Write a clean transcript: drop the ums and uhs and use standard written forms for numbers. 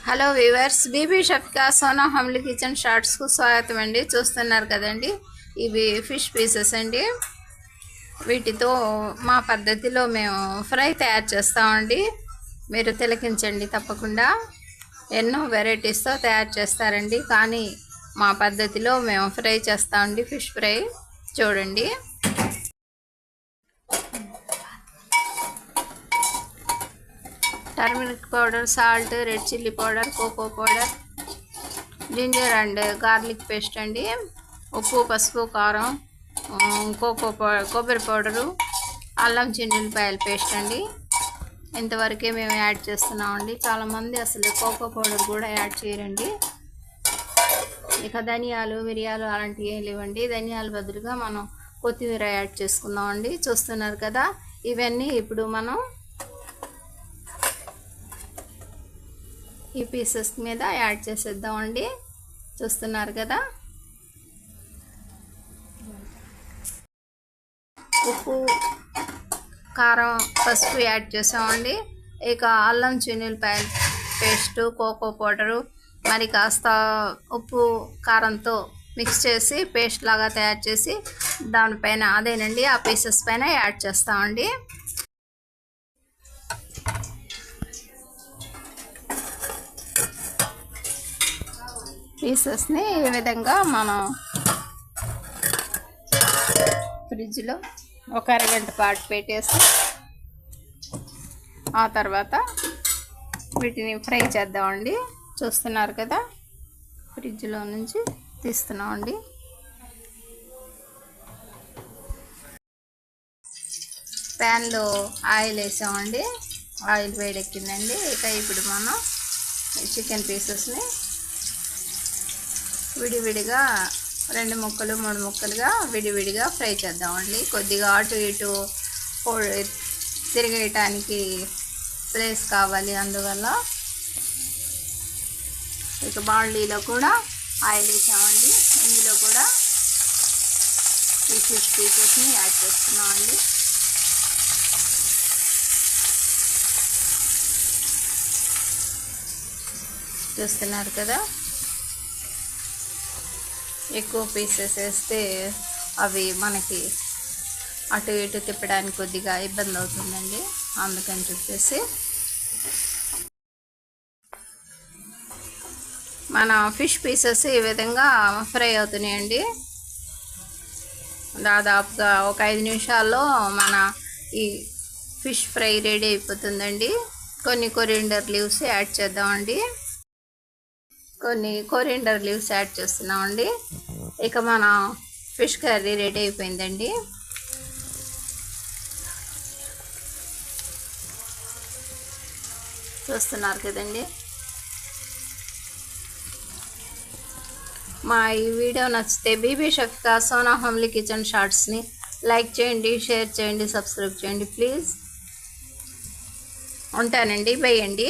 Hello viewers, Bibi Shafika Sona Homely Kitchen షార్ట్స్కు స్వాగతం అండి. చూస్తున్నారు కదండి, ఇవి ఫిష్ పీసెస్ అండి. వీటితో మా పద్ధతిలో మేము ఫ్రై తయారు చేస్తామండి. మీరు తిలకించండి తప్పకుండా. ఎన్నో వెరైటీస్తో తయారు చేస్తారండి, కానీ మా పద్ధతిలో మేము ఫ్రై చేస్తామండి. ఫిష్ ఫ్రై చూడండి. Turmeric powder, salt, red chilli powder, cocoa powder, ginger and garlic paste అండి, ఉప్పు, పసుపు, కారం, కొబ్బరి పౌడరు, అల్లం చిన్నులపాయల పేస్ట్ అండి. ఇంతవరకే మేము యాడ్ చేస్తున్నామండి. చాలామంది అసలు కోకో పౌడర్ కూడా యాడ్ చేయరండి. ఇక ధనియాలు, మిరియాలు అలాంటివి ఏం లేవండి. ధనియాల బదులుగా మనం కొత్తిమీర యాడ్ చేసుకుందామండి. చూస్తున్నారు కదా, ఇవన్నీ ఇప్పుడు మనం ఈ పీసెస్ మీద యాడ్ చేసేద్దామండి. చూస్తున్నారు కదా, ఉప్పు, కారం, పసుపు యాడ్ చేసామండి. ఇక అల్లం చిన్నులపాయల పేస్టు, కోకో పౌడరు, మరి కాస్త ఉప్పు కారంతో మిక్స్ చేసి పేస్ట్ లాగా తయారు చేసి దానిపైన అదేనండి ఆ పీసెస్ పైన యాడ్ చేస్తామండి. పీసెస్ని ఈ విధంగా మనం ఫ్రిడ్జ్లో ఒక అరగంట పాటు పెట్టేసి ఆ తర్వాత వీటిని ఫ్రై చేద్దామండి. చూస్తున్నారు కదా, ఫ్రిడ్జ్లో నుంచి తీస్తున్నామండి. ప్యాన్లో ఆయిల్ వేసామండి. ఆయిల్ వేడెక్కిందండి. ఇక ఇప్పుడు మనం చికెన్ పీసెస్ని విడివిడిగా 2 ముక్కలు 3 ముక్కలుగా విడివిడిగా ఫ్రై చేద్దామండి. కొద్దిగా అటు ఇటు తిరిగేయటానికి ప్లేస్ కావాలి, అందువల్ల. ఇక బాండీలో కూడా ఆయిల్ వేసామండి. ఇందులో కూడా ఈ ఫిష్ పీసెస్ని యాడ్ చేస్తున్నామండి. చూస్తున్నారు కదా, ఎక్కువ పీసెస్ వేస్తే అవి మనకి అటు ఇటు తిప్పడానికి కొద్దిగా ఇబ్బంది అవుతుందండి. అందుకని చెప్పేసి మన ఫిష్ పీసెస్ ఈ విధంగా ఫ్రై అవుతున్నాయండి. దాదాపుగా ఒక 5 నిమిషాల్లో మన ఈ ఫిష్ ఫ్రై రెడీ అయిపోతుందండి. కొన్ని కొరియండర్ లీవ్స్ యాడ్ చేద్దామండి. కొన్ని కొరియండర్ లీవ్స్ యాడ్ చేస్తున్నామండి. ఇక మన ఫిష్ కర్రీ రెడీ అయిపోయిందండి. చూస్తున్నారు కదండి. మా ఈ వీడియో నచ్చితే బీబీ షఫికా సోనా హోమ్లీ కిచెన్ షార్ట్స్ని లైక్ చేయండి, షేర్ చేయండి, సబ్స్క్రైబ్ చేయండి ప్లీజ్. ఉంటానండి. బై అండి.